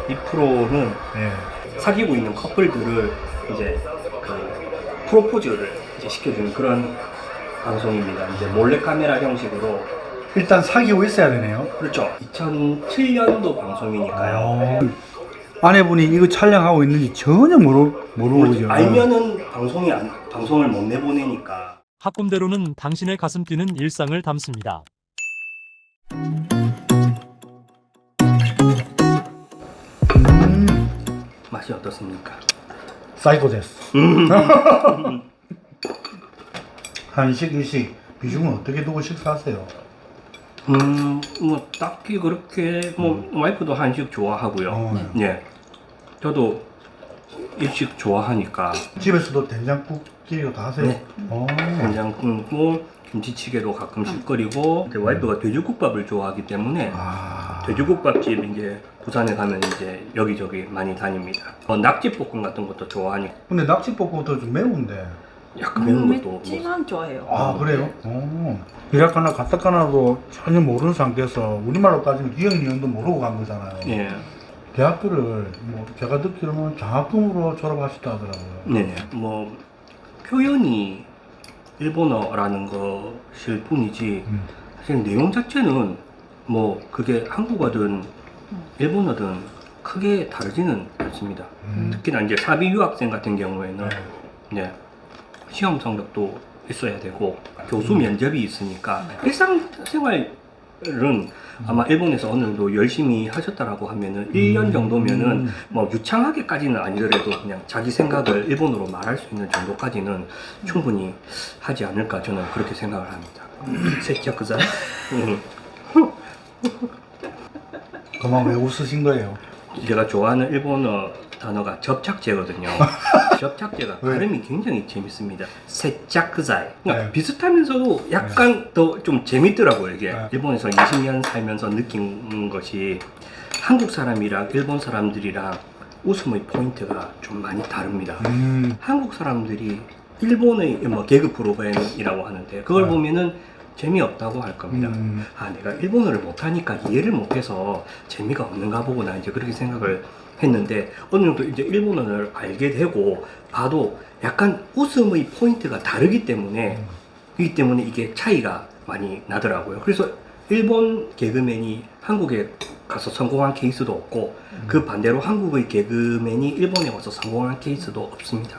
이 프로는 예. 사귀고 있는 커플들을 이제 그 프로포즈를 이제 시켜주는 그런 방송입니다. 이제 몰래 카메라 형식으로. 일단 사귀고 있어야 되네요. 그렇죠. 2007년도 방송이니까요. 아내분이 이거 촬영하고 있는지 전혀 모르고 오죠. 알면은 방송을 못 내보내니까. 학범대로는 당신의 가슴 뛰는 일상을 담습니다. 맛이 어떻습니까? 사이코 데스. 한식, 일식 비중은 어떻게 두고 식사하세요? 뭐 딱히 그렇게 와이프도 한식 좋아하고요. 어. 예. 저도 일식 좋아하니까 집에서도 된장국 찌개도 다 하세요? 네. 된장국도 김치찌개도 가끔씩 끓이고, 근데 와이프가 돼지국밥을 좋아하기 때문에 돼지국밥집 이제 부산에 가면 이제 여기저기 많이 다닙니다. 낙지볶음 같은 것도 좋아하니까. 근데 낙지볶음도 좀 매운데. 약간 매운 것도 맵지만 좋아해요. 아 그래요? 이라카나 가타카나도 전혀 모르는 상태에서 우리말로 따지면 기억 니은도 모르고 간 거잖아요. 예. 대학교를 뭐 제가 듣기로는 장학금으로 졸업하셨다 하더라고요. 네. 뭐 표현이 일본어라는 것일 뿐이지 사실 내용 자체는 뭐 그게 한국어든 일본어든 크게 다르지는 않습니다. 특히나 이제 사비 유학생 같은 경우에는 네. 시험 성적도 있어야 되고 교수 면접이 있으니까 일상생활은 아마 일본에서 어느 정도 열심히 하셨다라고 하면은 1년 정도면은 뭐 유창하게까지는 아니더라도 그냥 자기 생각을 일본어로 말할 수 있는 정도까지는 충분히 하지 않을까 저는 그렇게 생각을 합니다. 세척그자. 그만 왜 웃으신 거예요? 제가 좋아하는 일본어 단어가 접착제거든요. 접착제가 왜? 발음이 굉장히 재밌습니다. 세짝그자이. 그러니까 네. 비슷하면서도 약간 더 좀 재밌더라고요. 이게 네. 일본에서 20년 살면서 느낀 것이 한국 사람이랑 일본 사람들이랑 웃음의 포인트가 좀 많이 다릅니다. 한국 사람들이 일본의 뭐 개그 프로그램이라고 하는데 그걸 네. 보면은 재미없다고 할 겁니다. 아, 내가 일본어를 못하니까 이해를 못해서 재미가 없는가 보구나 이제 그렇게 생각을 했는데 어느 정도 이제 일본어를 알게 되고 봐도 약간 웃음의 포인트가 다르기 때문에 이게 차이가 많이 나더라고요. 그래서 일본 개그맨이 한국에 가서 성공한 케이스도 없고 그 반대로 한국의 개그맨이 일본에 와서 성공한 케이스도 없습니다.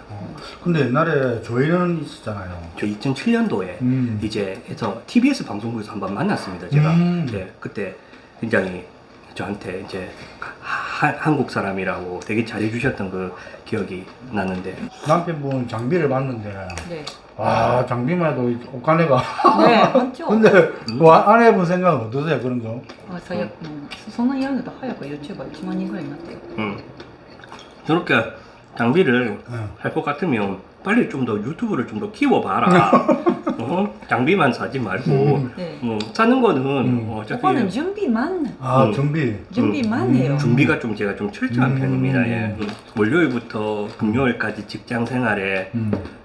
근데 옛날에 조이는 있었잖아요. 저 2007년도에 이제 해서 TBS 방송국에서 한번 만났습니다. 제가 네, 그때 굉장히 저한테 이제 한국 사람이라고 되게 잘해주셨던 그 기억이 나는데 남편분 장비를 봤는데 네. 와 장비만 해도 옷가네가 네, 맞죠? 근데 뭐 아내분 생각은 어떠세요 그런 거? 最悪、そんなにやるんだったら早く YouTuber 1万人ぐらいになってよ。 저렇게 장비를 네. 할 것 같으면 빨리 좀 더 유튜브를 좀 더 키워봐라. 장비만 사지 말고 네. 사는 거는 어차피 오빠는 준비만 아 준비. 준비만 해요. 준비가 좀 제가 좀 철저한 편입니다. 예. 월요일부터 금요일까지 직장 생활에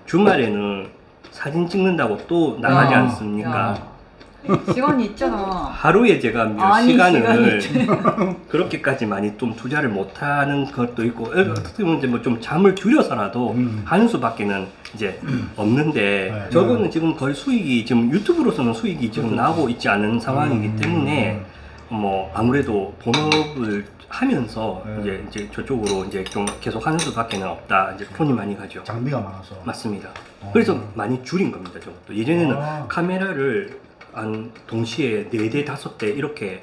주말에는 사진 찍는다고 또 나가지 않습니까? 시간이 있잖아. 하루에 제가 몇 아니, 시간을 그렇게까지 많이 좀 투자를 못하는 것도 있고 어떻게 보면 이제 뭐 좀 잠을 줄여서라도 하는 수밖에는 이제 없는데 네. 저거는 지금 거의 수익이 지금 유튜브로서는 수익이 지금 나오고 있지 않은 상황이기 때문에 뭐 아무래도 본업을 하면서 이제 저쪽으로 이제 좀 계속 하는 수밖에는 없다. 이제 손이 많이 가죠. 장비가 많아서. 맞습니다. 그래서 많이 줄인 겁니다. 저것도 예전에는 카메라를 한 동시에 4대, 5대 이렇게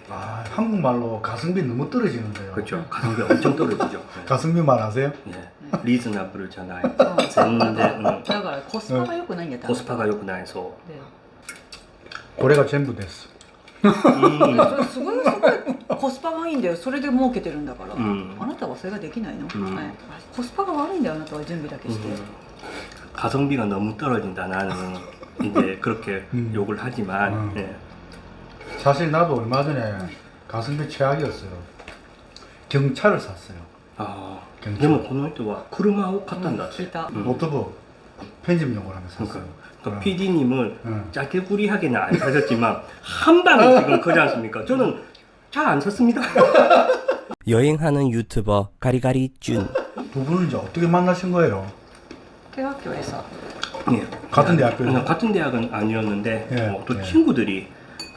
한국말로 가성비 너무 떨어지는데요. 그렇죠. 가성비 엄청 떨어지죠. 네. 가성비 말 아세요? 예. 리즈너블잖아요. だからコスパが良くないんだったら。 코스파가良くないそ 네. 고래가 전부 됐어. すごいコスパがいいんだよ。それで儲けてるんだから。あなたはそれができないの？はい。コスパが悪いんだよ。あなたは準備だけして。 가성비가 너무 떨어진다. 나는 이제 그렇게 욕을 하지만 예. 사실 나도 얼마 전에 가성비 최악이었어요. 경차를 샀어요. 아, 경찰. でもこの人は車を買ったんだって。 聞いた。 노트북 편집용으로 하면서 샀어요. 그러니까 PD님은 응. 짜게구리하게는 안 사셨지만 한 방에 지금 거지 않습니까? 저는 차 안 샀습니다. 여행하는 유튜버 가리가리 쭌. 두 분은 이제 어떻게 만나신 거예요? 대학교에서 예. 같은 대학교에서? 같은 대학은 아니었는데 예, 또 예. 친구들이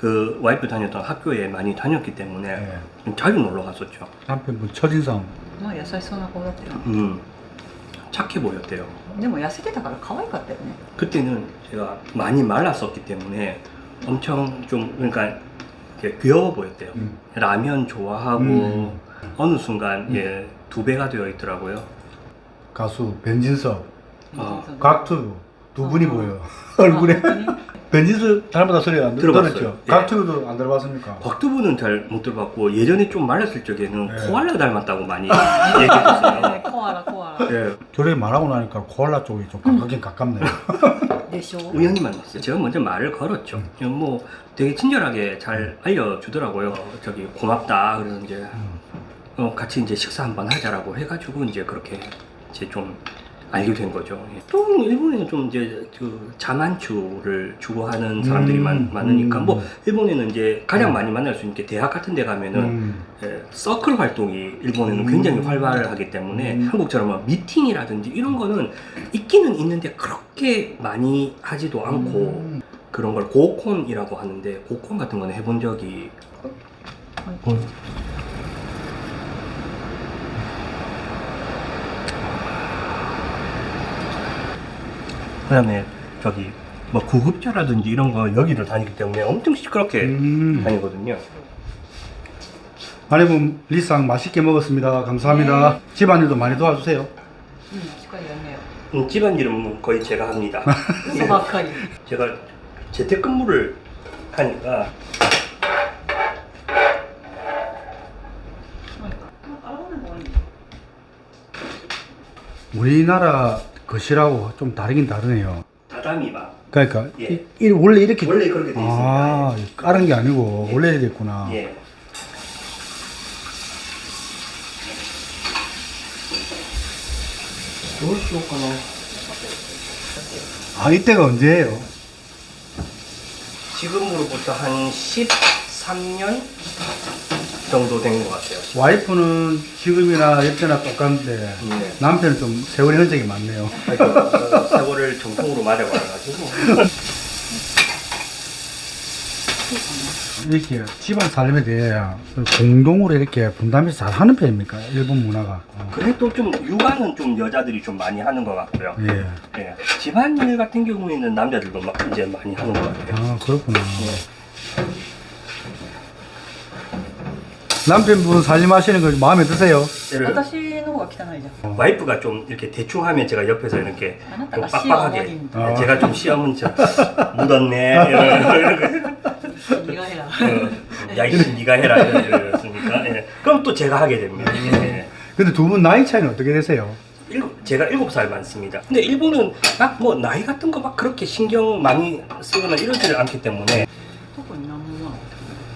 그 와이프 다녔던 학교에 많이 다녔기 때문에 예. 좀 자주 놀러 갔었죠. 남편분 첫인상. まあ優しそうな子だったよ 착해 보였대요. でも痩せてたから可愛かったよね 그때는 제가 많이 말랐었기 때문에 엄청 좀 그러니까 이렇게 귀여워 보였대요. 라면 좋아하고 어느 순간 예, 2배가 되어 있더라고요. 가수 변진섭, 아, 각투 두 분이 보여요. 얼굴에. 변진섭 닮았다 소리 안 들어봤어요. 들었죠? 예. 각투도 안 들어봤습니까? 곽두부는 잘 못 들어봤고 예전에 좀 말랐을 적에는 네. 코알라 닮았다고 많이 얘기했어요. コアラコアラ 예, 저렇게 말하고 나니까 코알라 쪽이 좀 가깝긴 가깝네요. でしょ 우연히 만났어요. 제가 먼저 말을 걸었죠. 뭐 되게 친절하게 잘 알려주더라고요. 저기 고맙다. 그래서 이제 같이 이제 식사 한번 하자라고 해가지고 이제 그렇게 이제 좀 알게 된 거죠. 예. 또 일본에는 좀 이제 그 자만추를 추구하는 사람들이 많으니까 뭐 일본에는 이제 가장 많이 만날 수 있는 게 대학 같은 데 가면은 예, 서클 활동이 일본에는 굉장히 활발하기 때문에 한국처럼 뭐 미팅이라든지 이런 거는 있기는 있는데 그렇게 많이 하지도 않고 그런 걸 고콘이라고 하는데 고콘 같은 거는 해본 적이 그다음에 저기 뭐 구급차라든지 이런 거 여기를 다니기 때문에 엄청 시끄럽게 다니거든요. 아내분 리쌍 맛있게 먹었습니다. 감사합니다. 네. 집안일도 많이 도와주세요. うんしっかりやんねよ 집안일은 거의 제가 합니다. 嘘ばっかり 제가 재택근무를 하니까 우리나라 것이라고 좀 다르긴 다르네요. 다다미바 그러니까 예. 원래 이렇게 원래 그렇게 돼 있습니다. 아 깔은 게 아니고 예. 원래 이렇게 됐구나. 예. 아 이때가 언제예요? 지금으로부터 한 13년 정도 된 것 같아요. 와이프는 지금이나 예때나 똑같은데 네. 남편은 좀 세월이 흔적이 많네요. 그 세월을 정통으로 맞아봐가지고 이렇게 집안 살림에 대해 공동으로 이렇게 분담해서 잘 하는 편입니까? 일본 문화가. 그래도 좀 육아는 좀 여자들이 좀 많이 하는 것 같고요. 예. 예. 집안일 같은 경우에는 남자들도 이제 많이 하는 것 같아요. 아 그렇구나. 예. 남편분 살림하시는 거 마음에 드세요? 얘를 私の方が汚いじゃん 와이프가 좀 이렇게 대충 하면 제가 옆에서 이렇게 아, 나타가 빡빡하게 시어머니. 아. 제가 좀 시험은 저 묻었네 이런 苦해라 야이씨 니가 해라 이랬으니까 예. 그럼 또 제가 하게 됩니다. 예. 근데 두 분 나이 차이는 어떻게 되세요? 제가 7살 많습니다. 근데 일본은 막 뭐 나이 같은 거 막 그렇게 신경 많이 쓰거나 이러지를 않기 때문에 特に何もな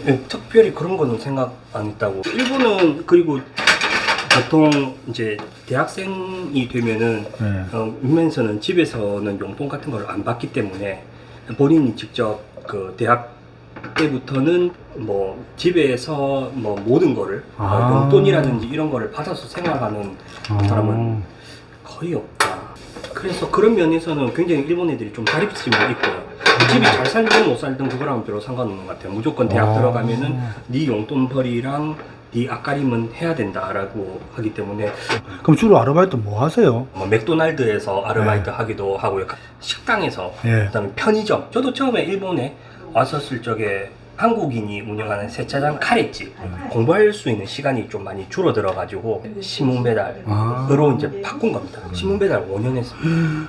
예, 특별히 그런 거는 생각 안 했다고. 일본은 그리고 보통 이제 대학생이 되면은 네. 윗면서는 집에서는 용돈 같은 걸 안 받기 때문에 본인이 직접 그 대학 때부터는 뭐 집에서 뭐 모든 거를 아. 용돈이라든지 이런 거를 받아서 생활하는 사람은 거의 없다. 그래서 그런 면에서는 굉장히 일본 애들이 좀 자립심이 있고요. 집이 잘 살든 못 살든 그거랑은 별로 상관없는 것 같아요. 무조건 대학 들어가면은 네 용돈벌이랑 네 앞가림은 해야 된다라고 하기 때문에 그럼 주로 아르바이트 뭐 하세요? 뭐 맥도날드에서 아르바이트 하기도 하고요. 식당에서 예. 그다음에 편의점. 저도 처음에 일본에 왔었을 적에 한국인이 운영하는 세차장 카레집 공부할 수 있는 시간이 좀 많이 줄어들어 가지고 신문 배달으로 이제 바꾼 겁니다. 신문 배달 5년 했습니다.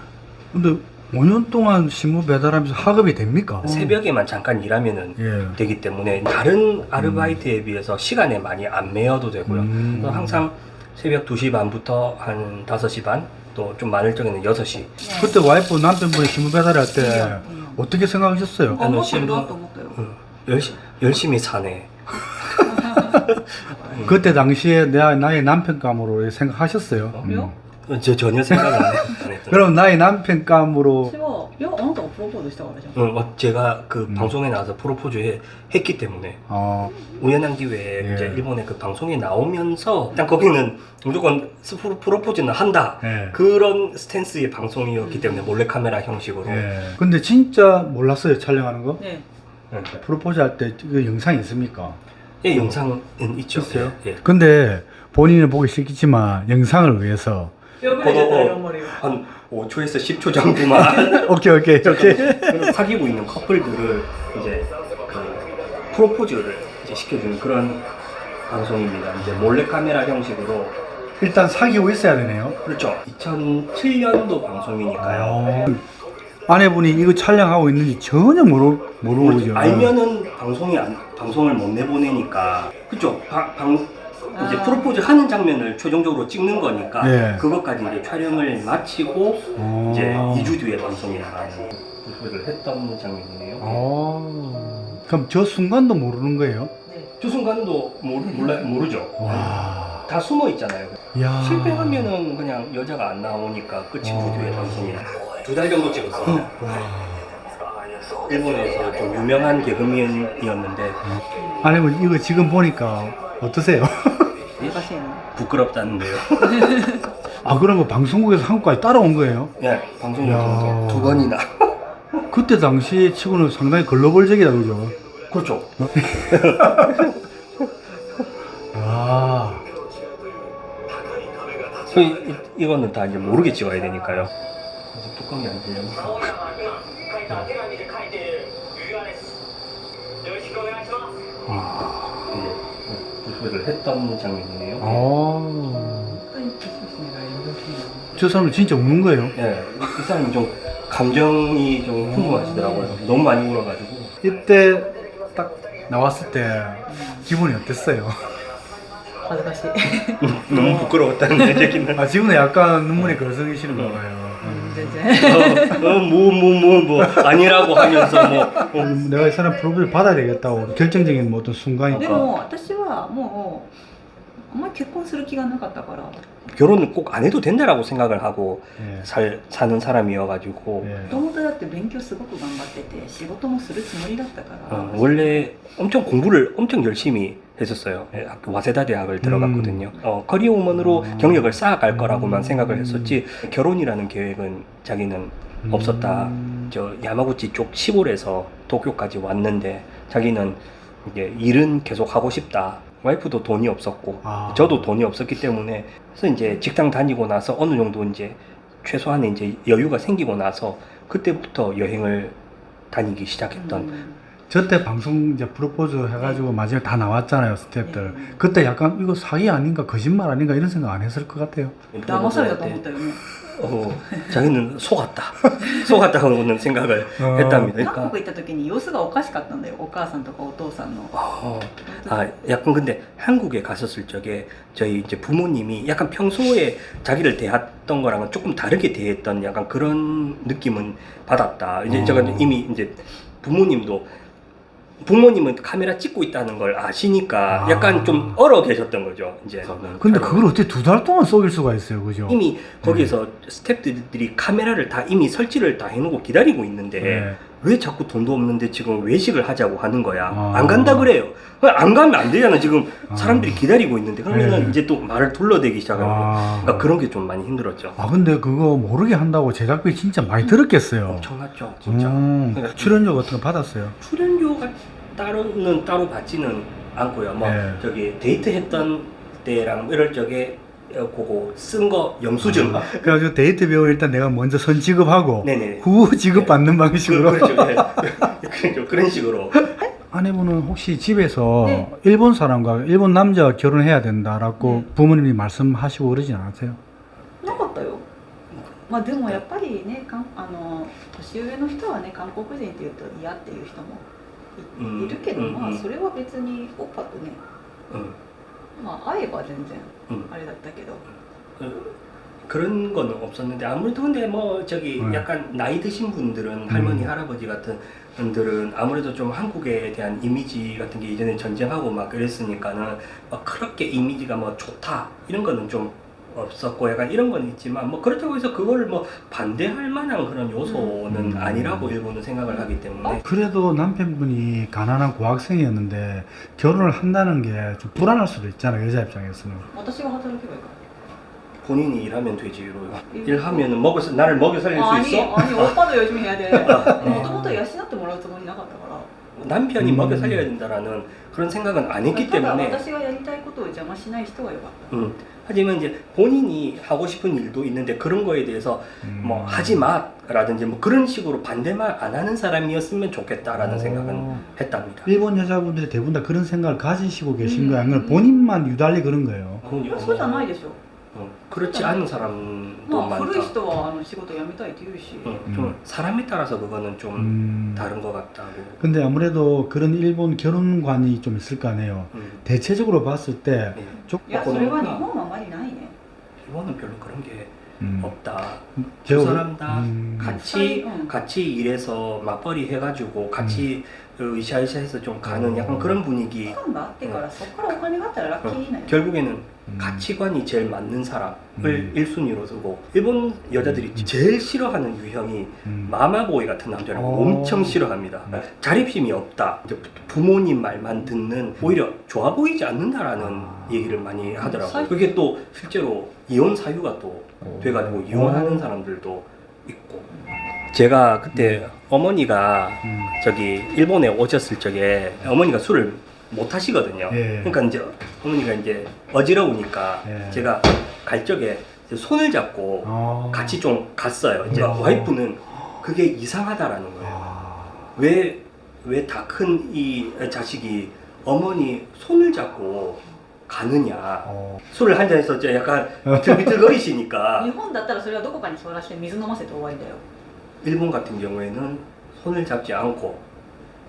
근데 5년 동안 신문 배달하면서 학업이 됩니까? 새벽에만 잠깐 일하면은 예. 되기 때문에 다른 아르바이트에 비해서 시간에 많이 안 매여도 되고요. 그래서 항상 새벽 2시 반부터 한 5시 반, 또 좀 많을 적에는 6시. 그때 와이프 남편분이 신문 배달할 때 어떻게 생각하셨어요? あ思ってるなと思ったよ 열심히 사네. 그때 당시에 나의 남편감으로 생각하셨어요? 왜요? 저 전혀 생각을 안 했던. 그럼 나의 남편감으로 私はいやあなたがプロポーズしたからじゃん 제가 그 방송에 나와서 프로포즈 했기 때문에 우연한 기회에 예. 이제 일본의 그 방송에 나오면서 일단 거기는 무조건 프로포즈는 한다. 예. 그런 스탠스의 방송이었기 때문에 몰래카메라 형식으로. 예. 근데 진짜 몰랐어요 촬영하는 거? ね 프로포즈 할 때 그 영상 있습니까? 예, 영상은 있죠. 있어요? 예, 예. 근데 본인은 보기 싫겠지만 영상을 위해서 破れちゃったら頑張るよ 한 5초에서 10초 정도만 오케이 그리고 사귀고 있는 커플들을 이제 그 프로포즈를 이제 시켜주는 그런 방송입니다. 이제 몰래카메라 형식으로. 일단 사귀고 있어야 되네요. 그렇죠. 2007년도 방송이니까요. 아내분이 이거 촬영하고 있는지 전혀 모르고 오죠. 알면은 방송을 못 내보내니까. 그쵸. 이제 프로포즈 하는 장면을 최종적으로 찍는 거니까 예. 그것까지 이제 촬영을 마치고 이제 아. 2주 뒤에 방송이 나가는 프로포즈를 했던 장면이네요. 그럼 저 순간도 모르는 거예요? 저 순간도 모르죠. 와. 다 숨어 있잖아요. 야. 실패하면은 그냥 여자가 안 나오니까 끝이 2주 뒤에 방송이. 2달 정도 찍었어요. 일본에서 좀 유명한 개그맨이었는데 아내분 이거 지금 보니까 어떠세요? 難しいな 부끄럽다는데요. 아 그러면 방송국에서 한국까지 따라온 거예요? 네, 방송에 야. 2번이나. 그때 당시 치고는 상당히 글로벌적이다 그죠? 그렇죠. 와. 이거는 다 이제 모르게 찍어야 되니까요. 그래서 뚜껑이 안 되려니까. 부부를 했던 장면이네요. 저 사람은 진짜 우는 거예요? 네, 이 사람이 좀 감정이 좀 풍부하시더라고요. 너무 많이 울어가지고. 이때 딱 나왔을 때 기분이 어땠어요? 恥ずかしい 너무 부끄러웠다는 얘기는. 아 지금은 약간 눈물이 걸썩이시는 거예요. 全然 뭐 아니라고 하면서 뭐. 내가 이 사람 프로필 받아야 되겠다고 결정적인 뭐 어떤 で 순간이니까. も私はもうあんまり結婚する気がなかったから 결혼은 꼭 안 해도 된다라고 생각을 하고 예. 사는 사람이어가지고. えもともとだって勉強すごく頑張ってて仕事もするつもりだったから 원래 엄청 공부를 엄청 열심히 했었어요. 와세다 대학을 들어갔거든요. 커리어우먼으로 경력을 쌓아갈 거라고만 생각을 했었지 결혼이라는 계획은 자기는 없었다. 저 야마구치 쪽 시골에서 도쿄까지 왔는데 자기는 이제 일은 계속 하고 싶다. 와이프도 돈이 없었고 저도 돈이 없었기 때문에 그래서 이제 직장 다니고 나서 어느 정도 이제 최소한의 이제 여유가 생기고 나서 그때부터 여행을 다니기 시작했던. 저때 방송 이제 프로포즈 해가지고 마지막에 다 나왔잖아요 스태프들. 그때 약간 이거 사기 아닌가 거짓말 아닌가 이런 생각 안 했을 것 같아요. 騙されたと思ったよね 자기는 속았다. 속았다고는 생각을 했답니다. 韓国行った時に様子がおかしかったんだよお母さんとかお父さんの 약간 근데 한국에 갔었을 적에 저희 이제 부모님이 약간 평소에 자기를 대했던 거랑은 조금 다르게 대했던 약간 그런 느낌은 받았다. 이제 제가 이미 이제 부모님은 카메라 찍고 있다는 걸 아시니까 약간 좀 얼어 계셨던 거죠. 이제 근데 그걸 어떻게 2달 동안 속일 수가 있어요, 그죠? 이미 거기에서 스태프들이 카메라를 다 이미 설치를 다 해놓고 기다리고 있는데 네. 왜 자꾸 돈도 없는데 지금 외식을 하자고 하는 거야. 안 간다 그래요. 안 가면 안 되잖아. 지금 사람들이 기다리고 있는데 그러면은 네. 이제 또 말을 둘러대기 시작하고 그러니까 그런 게 좀 많이 힘들었죠. 근데 그거 모르게 한다고 제작비 진짜 많이 들었겠어요. 엄청났죠, 진짜. 그러니까 출연료 같은 거 받았어요? 출연료가 따로 받지는 않고요. 뭐 네. 저기 데이트했던 때랑 이럴 적에 그거 쓴 거 영수증. 그래가지고 데이트 비용을 일단 내가 먼저 선 지급하고 네네. 후 지급받는 방식으로. 그렇죠. 네. 그렇죠. 그런 식으로. 아내분은 혹시 집에서 네. 일본 사람과 일본 남자와 결혼해야 된다라고 네. 부모님이 말씀하시고 그러진 않으세요? なかったよまあでもやっぱりね年上の人はね韓国人っていうと嫌っていう人もいるけどまあそれは別にオッパとねまあ会えば全然あれだったけど 그런 거는 없었는데 아무래도 근데 뭐 저기 약간 나이 드신 분들은 할머니 할아버지 같은 분들은 아무래도 좀 한국에 대한 이미지 같은 게 이전에 전쟁하고 막 그랬으니까는 막 그렇게 이미지가 뭐 좋다 이런 거는 좀 없었고 약간 이런 건 있지만 뭐 그렇다고 해서 그거를 뭐 반대할 만한 그런 요소는 아니라고 일본은 생각을 하기 때문에 그래도 남편분이 가난한 고학생이었는데 결혼을 한다는 게 좀 불안할 수도 있잖아요, 여자 입장에서는. 私が働けばいいから 본인이 일하면 되지로 일하면은 나를 먹여 살릴 수 있어? 아니 오빠도 열심히 해야 돼. 모토모토養ってもらうつもりなかったから 남편이 먹여 살려야 된다라는 그런 생각은 안 했기 ただ 때문에 私がやりたいことを邪魔しない人がよかった 하지만 이제 본인이 하고 싶은 일도 있는데 그런 거에 대해서 뭐 하지 마라든지 뭐 그런 식으로 반대말 안 하는 사람이었으면 좋겠다라는 생각은 했답니다. 일본 여자분들이 대부분 다 그런 생각을 가지시고 계신 거예요? 아니면 본인만 유달리 그런 거예요? いやそうじゃないでしょ 그렇지 않은 사람도 まあ古い 많다. 人は仕事辞めたいって言うし 좀 사람에 따라서 그거는 좀 다른 것 같다고. 근데 아무래도 그런 일본 결혼관이 좀 있을 거 아니에요. 대체적으로 봤을 때 네. いやそれは日本はあまりないね 일본은 별로 그런 게 음. 없다. 저- 두 사람 다 음. 같이 일해서 맞벌이 해가지고 같이 으쌰으쌰해서 좀 가는 약간 그런 분위기. 期間があってからそこからお金があったらラッキーなんよ 결국에는 가치관이 제일 맞는 사람을 1순위로 두고 일본 여자들이 음. 제일 싫어하는 유형이 마마보이 같은 남자를 엄청 싫어합니다. 자립심이 없다. 이제 부모님 말만 듣는 오히려 좋아 보이지 않는다라는 얘기를 많이 하더라고요. 그게 또 실제로 이혼 사유가 또 돼가지고 이혼하는 사람들도 있고. 제가 그때 어머니가 저기 일본에 오셨을 적에 어머니가 술을 못 하시거든요. 예. 그러니까 이제 어머니가 이제 어지러우니까 예. 제가 갈 적에 이제 손을 잡고 같이 좀 갔어요. 이제 아. 와이프는 그게 이상하다라는 거예요. 아. 왜 다 큰 이 자식이 어머니 손을 잡고 가느냐. 술을 한 잔해서 이제 약간 비틀비틀거리시니까 日本だったらそれはどこかに座らせて水飲ませて終わりだよ 일본 같은 경우에는 손을 잡지 않고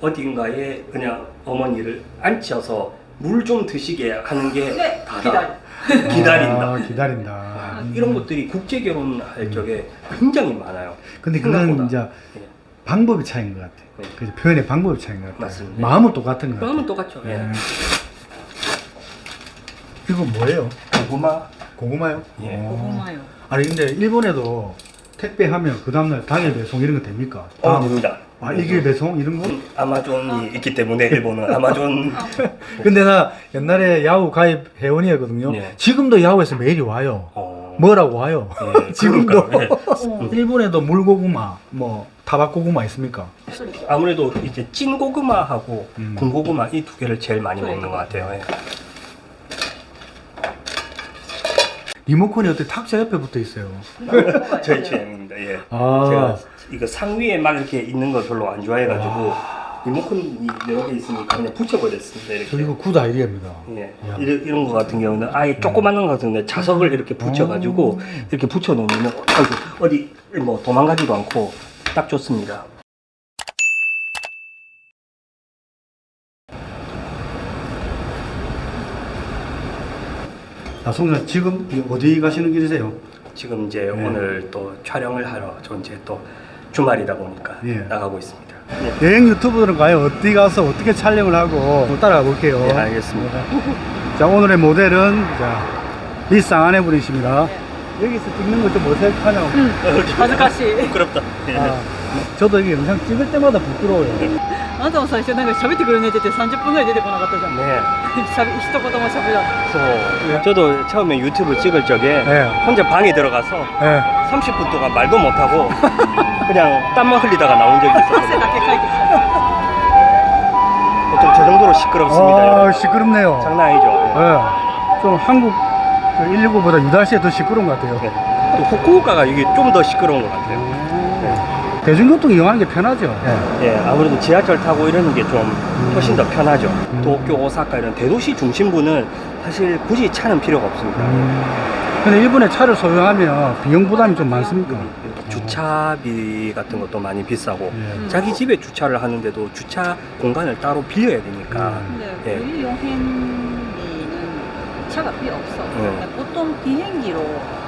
어딘가에 그냥 어머니를 앉혀서 물 좀 드시게 하는 게 で 다다. 左 기다린다. 아, 기다린다. 아, 이런 것들이 국제 결혼할 적에 굉장히 많아요. 근데 그건 생각보다. 이제 예. 방법의 차이인 것 같아. 네. 그 표현의 방법의 차이인 것 같아. 맞습니다. 마음은 똑같은 것 같아. 그러면 똑같죠. 예. 이거 뭐예요? 고구마. 고구마요? 예. 어. ここ前よ 아니 근데 일본에도 택배하면 그 다음날 당일 배송 이런 거 됩니까? 됩니다. 아 일일 배송 이런 거? 아마존이 있기 때문에 일본은 아마존. 근데 나 옛날에 야후 가입 회원이었거든요. 네. 지금도 야후에서 메일이 와요. 뭐라고 와요? 예, 지금도. 그러니까요. 예. 일본에도 물고구마, 뭐 타박고구마 있습니까? 아무래도 이제 찐 고구마하고 음. 군고구마 이 두 개를 제일 많이 먹는 것 같아요. 예. 리모컨이 어떻게 탁자 옆에 붙어 있어요? 저희 취향입니다. 예. 아. 제가 이거 상위에 막 이렇게 있는 걸 별로 안 좋아해가지고 리모컨이 여러 개 있으니까 그냥 붙여버렸습니다. 이렇게. 저 이거 굿 아이디어입니다. 예. 야. 이런 거 같은 경우는 아예 조그마한 거 같은데 자석을 이렇게 붙여가지고 이렇게 붙여놓으면 어디 뭐 도망가지도 않고 딱 좋습니다. 아, 송장 지금 어디 가시는 길이세요? 지금 이제 네. 오늘 또 촬영을 하러 저 이제 또 주말이다 보니까 예. 나가고 있습니다. 여행 유튜브들은 과연 어디 가서 어떻게 촬영을 하고 따라가 볼게요. 네, 알겠습니다. 자, 오늘의 모델은 자, 미스 아내분이십니다. 여기서 찍는 거 좀 어색하냐고. 恥ずかしい 부끄럽다. 아, 저도 이게 영상 찍을 때마다 부끄러워요. あなたも最初なんか喋ってくるねって言って30分ぐらい出てこなかったじゃん 네. 一言も喋らない 저도 처음에 유튜브 찍을 적에 네. 혼자 방에 들어가서 예. 30분 동안 말도 못하고 그냥 땀만 흘리다가 나온 적이 汗 있었거든요. だけかいてきた 좀 저 정도로 시끄럽습니다. 아, 여러분. 시끄럽네요. 장난 아니죠. 예. 좀 한국 119보다 유달시에 더 시끄러운 것 같아요. 네. 또 후쿠오카가 이게 좀 더 시끄러운 것 같아요. 대중교통 이용하는 게 편하죠. 예. 예, 아무래도 지하철 타고 이러는 게 좀 훨씬 더 편하죠. 도쿄, 오사카 이런 대도시 중심부는 사실 굳이 차는 필요가 없습니다. 근데 일본에 차를 소유하면 비용 부담이 좀 많습니까? 주차비 같은 것도 많이 비싸고 예. 자기 집에 주차를 하는데도 주차 공간을 따로 빌려야 되니까 근데 예. 우리 여행비는 차가 필요 없어 네. 보통 보통 비행기로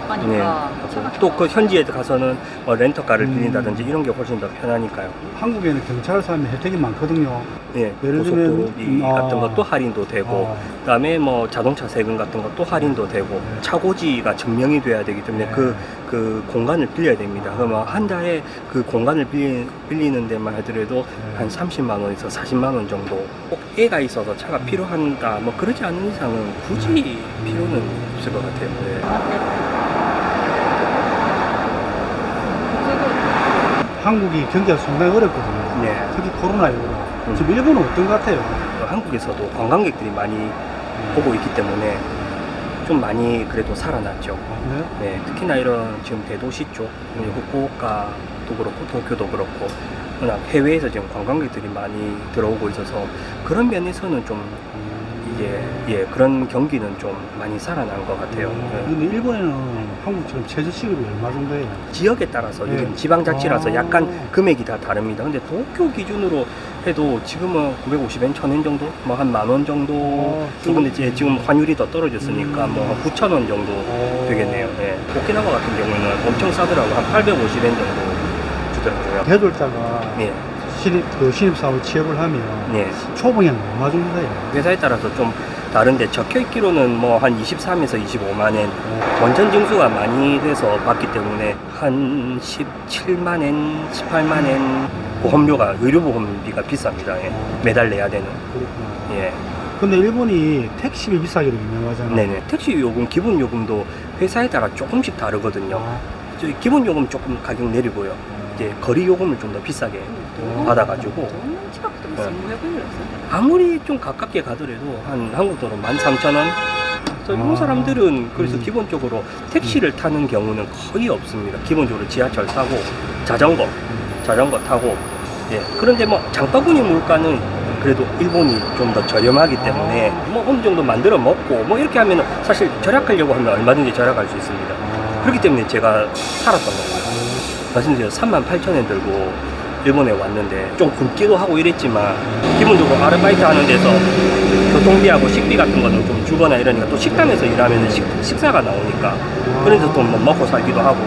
하니까 차가 또 그 현지에 가서는 뭐 렌터카를 빌린다든지 이런 게 훨씬 더 편하니까요. 한국에는 경찰서 하면 혜택이 많거든요. 예, 예를 고속도로비 들면, 같은 것도 할인도 되고, 그다음에 뭐 자동차 세금 같은 것도 할인도 되고, 차고지가 증명이 돼야 되기 때문에 네. 그 공간을 빌려야 됩니다. 그러면 한 달에 그 공간을 빌리는 데만 하더라도 한 30만 원에서 40만 원 정도. 꼭 애가 있어서 차가 필요한다, 뭐 그러지 않는 이상은 굳이 필요는 없을 것 같아요. 네. 한국이 경기가 상당히 어렵거든요. 네. 특히 코로나19로. 지금 일본은 어떤 것 같아요? 한국에서도 관광객들이 많이 오고 있기 때문에 좀 많이 그래도 살아났죠. 네? 네, 특히나 이런 지금 대도시 쪽, 후쿠오카도 그렇고 도쿄도 그렇고 워낙 해외에서 지금 관광객들이 많이 들어오고 있어서 그런 면에서는 좀 이제 그런 경기는 좀 많이 살아난 것 같아요. 네. 근데 일본에는 한국처럼 최저시급이 얼마 정도예요? 지역에 따라서 네. 여기는 지방자치라서 아. 약간 금액이 다 다릅니다. 근데 도쿄 기준으로 해도 지금은 950엔, 1000엔 정도? 뭐 한 10,000원 정도. 근데 이제 지금 환율이 더 떨어졌으니까 뭐 9,000원 정도 되겠네요. 네. 오키나와 같은 경우는 엄청 싸더라고. 한 850엔 정도 주더라고요. 대졸자가 네. 신입사원 취업을 하면 네. 초봉이 한 얼마 정도 돼요? 회사에 따라서 좀 다른데 적혀 있기로는 뭐 한 23에서 25만엔 원천 징수가 많이 돼서 받기 때문에 한 17만엔, 18만엔 보험료가 의료보험비가 비쌉니다. 예. 매달 내야 되는. 그렇구나. 예. 근데 일본이 택시비 비싸기로 유명하잖아요. 네네. 택시 요금, 기본 요금도 회사에 따라 조금씩 다르거든요. 아, 저희 기본 요금 조금 가격 내리고요. 이제 거리 요금을 좀 더 비싸게 받아가지고 아무리 좀 가깝게 가더라도 한 한국도로 13,000원. 일본 사람들은 그래서 기본적으로 택시를 타는 경우는 거의 없습니다. 기본적으로 지하철 타고 자전거 타고. 예. 그런데 뭐 장바구니 물가는 그래도 일본이 좀 더 저렴하기 때문에 뭐 어느 정도 만들어 먹고 뭐 이렇게 하면 사실 절약하려고 하면 얼마든지 절약할 수 있습니다. 그렇기 때문에 제가 살았던 거고요. 말씀드린 38,000엔 들고 일본에 왔는데 좀 굶기도 하고 이랬지만 기본적으로 아르바이트 하는 데서 교통비하고 식비 같은 거는 좀 주거나 이러니까 또 식당에서 일하면 식사가 나오니까 그래서 또 뭐 먹고 살기도 하고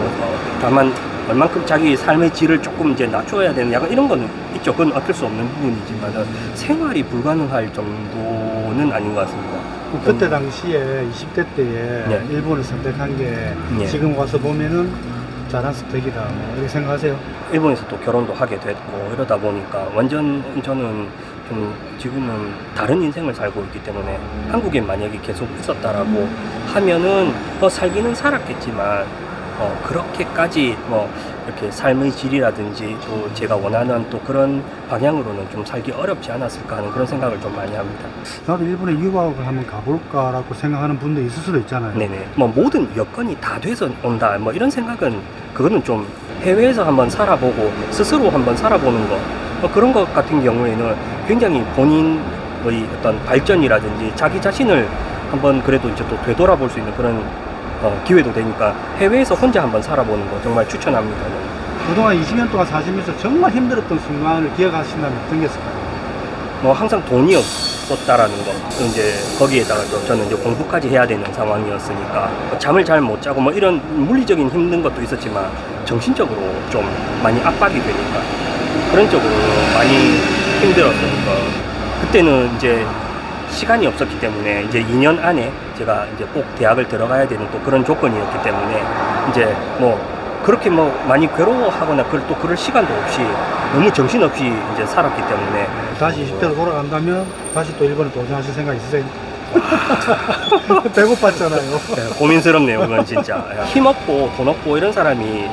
다만 얼만큼 자기 삶의 질을 조금 이제 낮춰야 되는 약간 이런 거는 있죠. 그건 어쩔 수 없는 부분이지만 생활이 불가능할 정도는 아닌 것 같습니다. 그때 당시에 20대 때에 네. 일본을 선택한 게 네. 지금 와서 보면은 잘한 선택이다. 뭐 이렇게 생각하세요? 일본에서 또 결혼도 하게 됐고 이러다 보니까 완전 저는 좀 지금은 다른 인생을 살고 있기 때문에 한국에 만약에 계속 있었다라고 하면은 살기는 살았겠지만 그렇게까지 뭐 이렇게 삶의 질이라든지 또 제가 원하는 또 그런 방향으로는 좀 살기 어렵지 않았을까 하는 그런 생각을 좀 많이 합니다. 나도 일본에 유학을 한번 가볼까라고 생각하는 분도 있을 수도 있잖아요. 네네. 뭐 모든 여건이 다 돼서 온다. 뭐 이런 생각은 그거는 좀 해외에서 한번 살아보고 스스로 한번 살아보는 거. 그런 것 같은 경우에는 굉장히 본인의 어떤 발전이라든지 자기 자신을 한번 그래도 이제 또 되돌아볼 수 있는 그런 기회도 되니까 해외에서 혼자 한번 살아보는 거 정말 추천합니다. 그동안 20년 동안 사시면서 정말 힘들었던 순간을 기억하신다면 어떤 게 있을까요? 뭐 항상 돈이 없었다라는 거. 이제 거기에다가 또 저는 이제 공부까지 해야 되는 상황이었으니까 잠을 잘 못 자고 뭐 이런 물리적인 힘든 것도 있었지만 정신적으로 좀 많이 압박이 되니까 그런 쪽으로 많이 힘들었으니까 그때는 이제 시간이 없었기 때문에 이제 2년 안에 제가 이제 꼭 대학을 들어가야 되는 또 그런 조건이었기 때문에 이제 뭐 그렇게 뭐 많이 괴로워하거나 또 그럴 시간도 없이 너무 정신없이 이제 살았기 때문에 다시 20대로 돌아간다면 다시 또 일본에 도전하실 생각 있으세요? 배고팠잖아요. 네, 고민스럽네요. 그건 진짜 힘없고 돈 없고 이런 사람이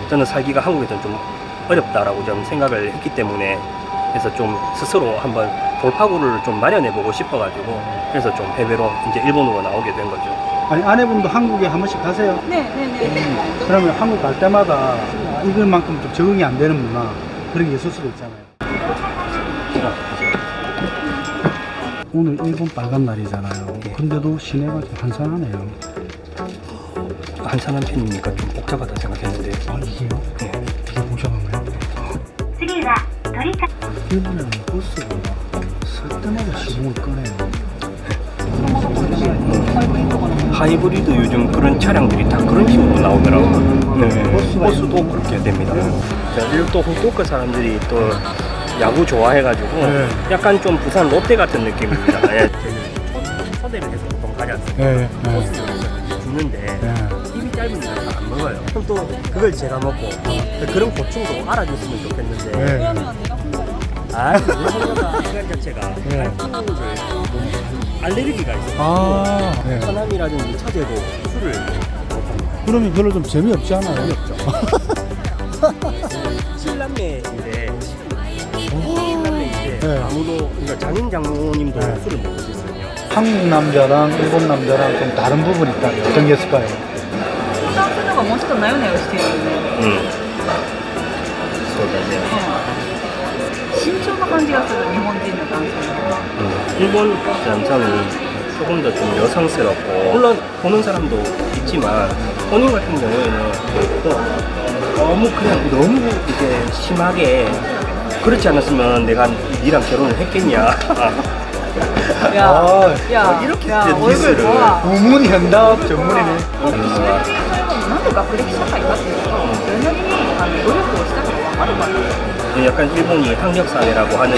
저는 살기가 한국에서는 좀 어렵다라고 좀 생각을 했기 때문에 그래서 좀 스스로 한번 돌파구를 좀 마련해 보고 싶어 가지고 그래서 좀 해외로 이제 일본으로 나오게 된 거죠. 아니 아내분도 한국에 한 번씩 가세요? 네네네. 그러면 한국 갈 때마다 이걸만큼 좀 적응이 안 되는 문화 그런 게 있을 수도 있잖아요. 오늘 일본 빨간 날이잖아요. 근데도 시내가 좀 한산하네요. 한산한 편이니까 좀 복잡하다 생각했는데 아 이게요? 네. 이게 복잡한가요? 일본에는 버스가 설 때마다 시동을 끄네요. 하이브리드 요즘 그런 차량들이 다 그런 식으로 나오더라고요. 네, 버스도 그렇게 됩니다. 그리고 또 후쿠오카 사람들이 또 야구 좋아해가지고 네. 약간 좀 부산 롯데 같은 느낌입니다. 예. 초대를 해서 보통 가지 않습니까? 예, 예. 버스를 주는데 예. 입이 짧으니까 잘 안 먹어요. 그럼 또 그걸 제가 먹고 그런 고충도 알아줬으면 좋겠는데 예. 그러면 내가 혼자요? 아, 우리나라 시간 자체가 예. 알코올을 알레르기가 있어요. 아, 예. 사남이라든지 처제도 술을 그러면 별로 좀 재미없지 않아요? 재미없죠. 7남매인데 네. 아무도 그러니까 장인 장모님도 네. 술을 먹을 수 있어요. 한국 남자랑 일본 남자랑 좀 다른 부분이 있다면 어떤 게 있을까요? 男性の方がもうちょっとなよなよしてるよね、そうだね。慎重な感じがする日本人の男性の方が 일본 남성이 조금 더 좀 여성스럽고 물론 보는 사람도 있지만 본인 같은 경우에는 또 너무 그냥 너무 이제 심하게 그렇지 않았으면 내가 니랑 결혼을 했겠냐. 야, 아, 야, 이렇게 야, 진짜 얼굴 디스를. 봐. 우문 현답 전문이네. それってなんで学歴社会かっていうと、それなりに努力をしたから分かるから。 약간 일본이 학력 사회라고 하는